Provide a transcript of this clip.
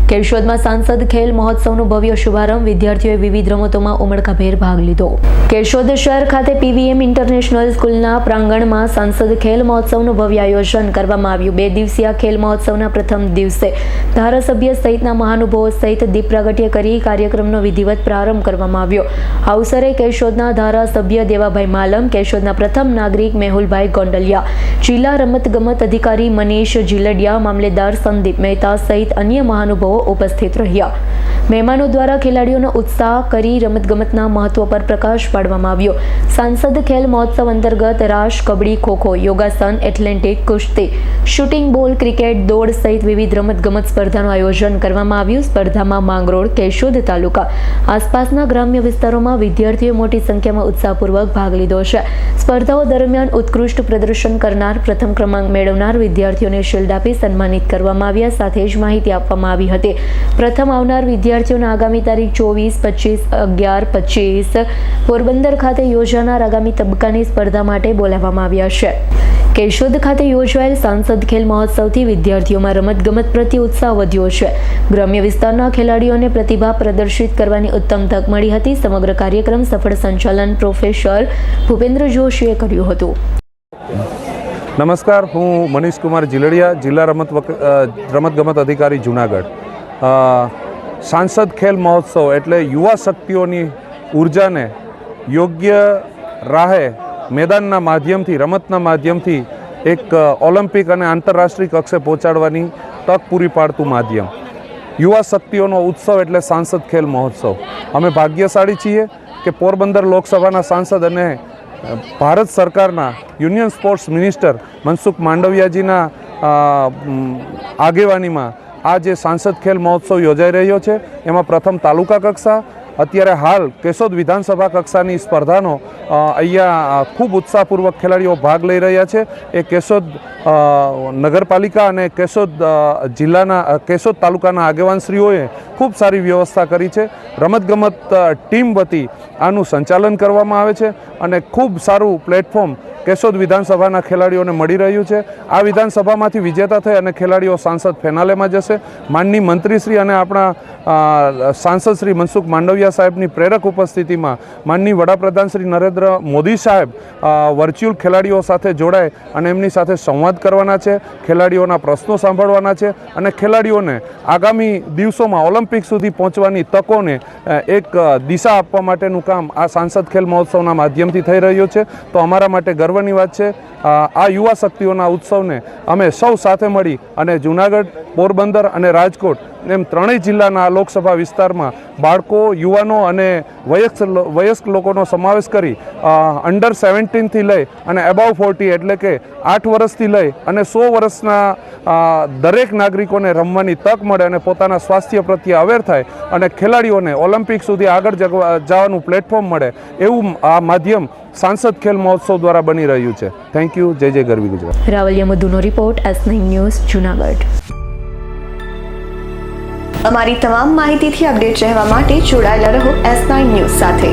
કેશોદમાં સાંસદ ખેલ મહોત્સવનો ભવ્ય શુભારંભ, વિદ્યાર્થીઓએ વિવિધ રમતોમાં ઉમળકાભેર ભાગ લીધો। કેશોદ શહેર ખાતે પીવીએમ ઇન્ટરનેશનલ સ્કૂલના પ્રાંગણમાં સાંસદ ખેલ મહોત્સવનું ભવ્ય આયોજન કરવામાં આવ્યું। 2 દિવસીય ખેલ મહોત્સવના પ્રથમ દિવસે ધારાસભ્ય સહિતના મહાનુભાવો સહિત દીપ પ્રાગટ્ય કરી કાર્યક્રમનો વિધિવત પ્રારંભ કરવામાં આવ્યો। અવસરે કેશોદના ધારાસભ્ય દેવાભાઈ માલમ, કેશોદના પ્રથમ નાગરિક મેહુલભાઈ ગોંડલિયા, જિલ્લા રમતગમત અધિકારી મનીષ જીલડિયા, મામલેદાર સંદીપ મહેતા સહિત અન્ય મહાનુભાવો ઉપસ્થિત રહ્યા। મહેમાનો દ્વારા ખેલાડીઓનો ઉત્સાહ કરી રમતગમતના મહત્વ પર પ્રકાશ પાડવામાં આવ્યો। સાંસદ ખેલ મહોત્સવ અંતર્ગત રાસ, કબડ્ડી, ખોખો, યોગાસન, એથ્લેટિક, કુસ્તી, શૂટિંગ, બોલ, ક્રિકેટ, દોડ સહિત વિવિધ રમતગમત સ્પર્ધાનું આયોજન કરવામાં આવ્યું। સ્પર્ધામાં માંગરોળ, કેશોદ તાલુકા આસપાસના ગ્રામ્ય વિસ્તારોમાં વિદ્યાર્થીઓએ મોટી સંખ્યામાં ઉત્સાહપૂર્વક ભાગ લીધો છે। સ્પર્ધાઓ દરમિયાન ઉત્કૃષ્ટ પ્રદર્શન કરનાર, પ્રથમ ક્રમાંક મેળવનાર વિદ્યાર્થીઓને શિલ્ડ આપી સન્માનિત કરવામાં આવ્યા। સાથે જ માહિતી આપવામાં આવી હતી। પ્રથમ આવનાર વિદ્યાર્થીઓને આગામી તારીખ 24, 25, 11, 25 પોરબંદર ખાતે યોજાનાર આગામી તબક્કાની સ્પર્ધા માટે બોલાવવામાં આવ્યા છે। કેશોદ ખાતે યોજાયેલ સાંસદ ખેલ મહોત્સવથી વિદ્યાર્થીઓમાં રમતગમત પ્રત્યે ઉત્સાહ વધ્યો છે। ગ્રામ્ય વિસ્તારના ખેલાડીઓને પ્રતિભા પ્રદર્શિત કરવાની ઉત્તમ તક મળી હતી। સમગ્ર કાર્યક્રમ સફળ સંચાલન પ્રોફેસર ભૂપેન્દ્ર જોશીએ કર્યું હતું। નમસ્કાર, હું મનીષ કુમાર જીલડિયા, જિલ્લા રમતગમત અધિકારી જૂનાગઢ। સાંસદ ખેલ મહોત્સવ એટલે યુવા શક્તિઓની ઉર્જાને યોગ્ય રાહે મેદાનના માધ્યમથી, રમતના માધ્યમથી એક ઓલિમ્પિક અને આંતરરાષ્ટ્રીય કક્ષે પહોંચાડવાની તક પૂરી પાડતું માધ્યમ। યુવા શક્તિઓનો ઉત્સવ એટલે સાંસદ ખેલ મહોત્સવ। અમે ભાગ્યશાળી છીએ કે પોરબંદર લોકસભાના સાંસદ અને ભારત સરકારના યુનિયન સ્પોર્ટ્સ મિનિસ્ટર મનસુખ માંડવિયાજીના આગેવાનીમાં આ જે સાંસદ ખેલ મહોત્સવ યોજાઈ રહ્યો છે, એમાં પ્રથમ તાલુકા કક્ષા, અત્યારે હાલ કેશોદ વિધાનસભા કક્ષાની સ્પર્ધાનો અહીંયા ખૂબ ઉત્સાહપૂર્વક ખેલાડીઓ ભાગ લઈ રહ્યા છે। એ કેશોદ નગરપાલિકા અને કેશોદ જિલ્લાના કેશોદ તાલુકાના આગેવાનશ્રીઓએ ખૂબ સારી વ્યવસ્થા કરી છે। રમતગમત ટીમ વતી આનું સંચાલન કરવામાં આવે છે અને ખૂબ સારું પ્લેટફોર્મ કેશોદ વિધાનસભાના ખેલાડીઓને મળી રહ્યું છે। આ વિધાનસભામાંથી વિજેતા થઈ અને ખેલાડીઓ સાંસદ ફિનાલેમાં જશે। માનની મંત્રીશ્રી અને આપણા સાંસદ શ્રી મનસુખ માંડવિયા સાહેબની પ્રેરક ઉપસ્થિતિમાં માનની વડાપ્રધાન શ્રી નરેન્દ્ર મોદી સાહેબ વર્ચ્યુઅલ ખેલાડીઓ સાથે જોડાય અને એમની સાથે સંવાદ કરવાના છે, ખેલાડીઓના પ્રશ્નો સાંભળવાના છે અને ખેલાડીઓને આગામી દિવસોમાં ઓલિમ્પિક સુધી પહોંચવાની તકોને એક દિશા આપવા માટેનું કામ આ સાંસદ ખેલ મહોત્સવના માધ્યમથી થઈ રહ્યું છે। તો અમારા માટે ગર્વની વાત છે। આ યુવા શક્તિઓના ઉત્સવને અમે સૌ સાથે મળી અને જૂનાગઢ, પોરબંદર અને રાજકોટ એમ ત્રણેય જિલ્લાના લોકસભા વિસ્તારમાં બાળકો, યુવાનો અને વયસ્ક લોકોનો સમાવેશ કરી અંડર 17થી લઈ અને એબાવ 40 એટલે કે 8 વર્ષથી લઈ અને 100 વર્ષના દરેક નાગરિકોને રમવાની તક મળે અને પોતાના સ્વાસ્થ્ય પ્રત્યે અવેર થાય અને ખેલાડીઓને ઓલિમ્પિક સુધી આગળ જવાનું પ્લેટફોર્મ મળે, એવું આ માધ્યમ સાંસદ ખેલ મહોત્સવ દ્વારા બની રહ્યું છે। Thank you. જય જય ગરવી ગુજરાત। રાવલિયા મધુનો રિપોર્ટ, S9 ન્યૂઝ, જૂનાગઢ। અમારી તમામ માહિતીથી અપડેટ રહેવા માટે જોડાયેલા રહો S9 ન્યૂઝ સાથે।